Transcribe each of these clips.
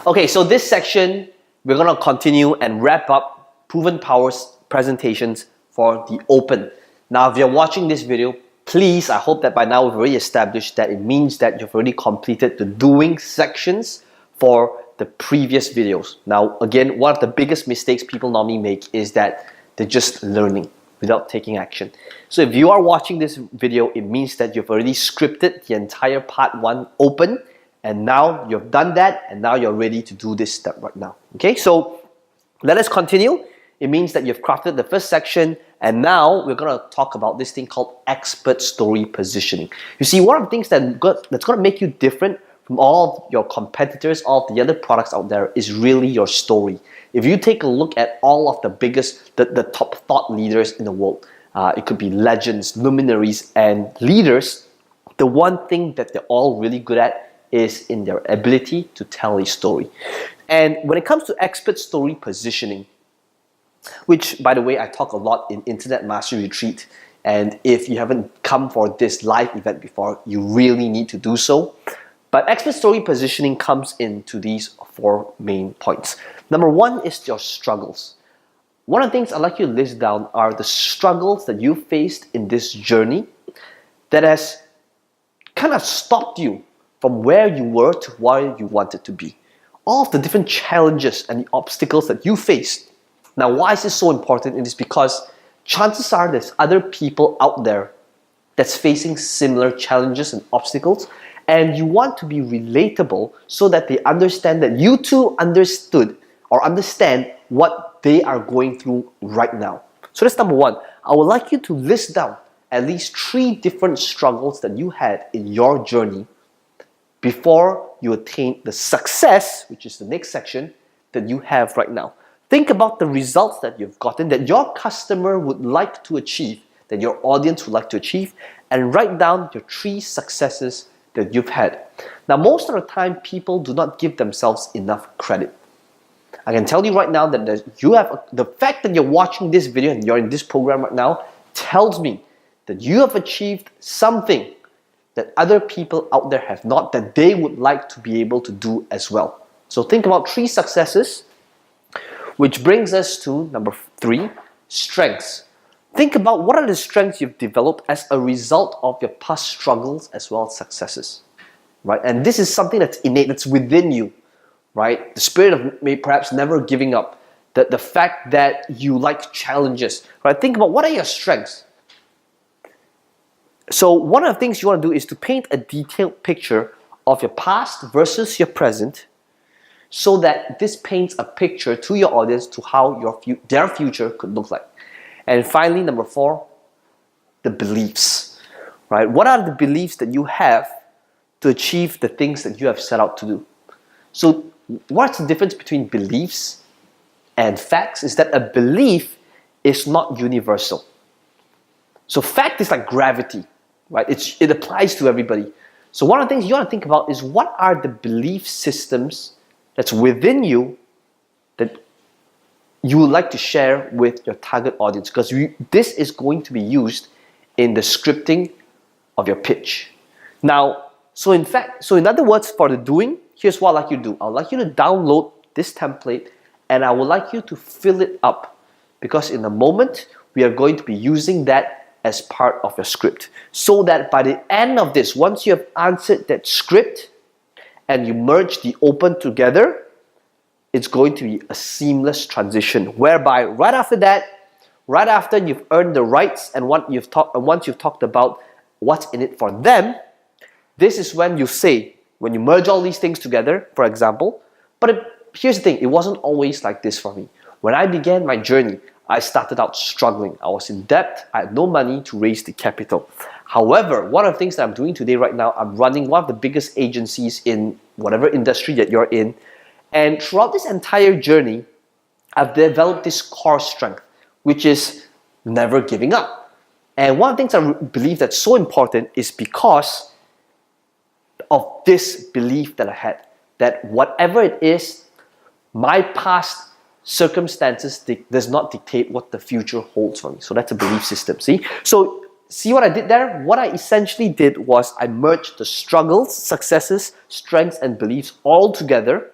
Okay, so this section, we're going to continue and wrap up Proven Powers presentations for the open. Now, if you're watching this video, please, I hope that by now we've already established that it means that you've already completed the doing sections for the previous videos. Now, again, one of the biggest mistakes people normally make is that they're just learning without taking action. So if you are watching this video, it means that you've already scripted the entire part 1 open, and now you've done that, and now you're ready to do this step right now. Okay, so let us continue. It means that you've crafted the first section, and now we're going to talk about this thing called expert story positioning. You see, one of the things that's going to make you different from all of your competitors, all of the other products out there, is really your story. If you take a look at all of the biggest, the top thought leaders in the world, it could be legends, luminaries, and leaders, the one thing that they're all really good at is in their ability to tell a story. And when it comes to expert story positioning, which, by the way, I talk a lot in Internet Mastery Retreat, and if you haven't come for this live event before, you really need to do so. But expert story positioning comes into these 4 main points. Number 1 is your struggles. One of the things I'd like you to list down are the struggles that you faced in this journey that has kind of stopped you from where you were to where you wanted to be. All of the different challenges and the obstacles that you faced. Now, why is this so important? It is because chances are there's other people out there that's facing similar challenges and obstacles, and you want to be relatable so that they understand that you too understood or understand what they are going through right now. So that's number 1. I would like you to list down at least 3 different struggles that you had in your journey before you attain the success, which is the next section, that you have right now. Think about the results that you've gotten, that your customer would like to achieve, that your audience would like to achieve, and write down your 3 successes that you've had. Now, most of the time, people do not give themselves enough credit. I can tell you right now that the fact that you're watching this video and you're in this program right now tells me that you have achieved something that other people out there have not, that they would like to be able to do as well. So think about 3 successes, which brings us to number 3, strengths. Think about what are the strengths you've developed as a result of your past struggles as well as successes, right? And this is something that's innate, that's within you, right? The spirit of maybe perhaps never giving up, the fact that you like challenges, right? Think about what are your strengths. So one of the things you want to do is to paint a detailed picture of your past versus your present, so that this paints a picture to your audience to how their future could look like. And finally, number 4, the beliefs, right? What are the beliefs that you have to achieve the things that you have set out to do? So what's the difference between beliefs and facts is that a belief is not universal. So fact is like gravity, right? It applies to everybody. So one of the things you want to think about is what are the belief systems that's within you that you would like to share with your target audience, because this is going to be used in the scripting of your pitch. Now, so in other words, for the doing, here's what I'd like you to do. I'd like you to download this template and I would like you to fill it up, because in a moment we are going to be using that as part of your script, so that by the end of this, once you have answered that script and you merge the open together, it's going to be a seamless transition, whereby right after that, right after you've earned the rights and once you've talked about what's in it for them, this is when you say, when you merge all these things together, for example. But here's the thing, it wasn't always like this for me. When I began my journey, I started out struggling. I was in debt, I had no money to raise the capital. However, one of the things that I'm doing today right now, I'm running one of the biggest agencies in whatever industry that you're in. And throughout this entire journey, I've developed this core strength, which is never giving up. And one of the things I believe that's so important is because of this belief that I had, that whatever it is, my past circumstances does not dictate what the future holds for me. So that's a belief system, see? So see what I did there? What I essentially did was I merged the struggles, successes, strengths, and beliefs all together.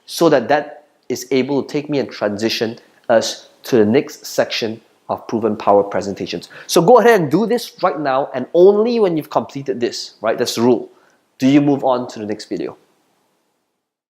so that that is able to take me and transition us to the next section of proven power presentations. So go ahead and do this right now, and only when you've completed this, right, that's the rule, do you move on to the next video.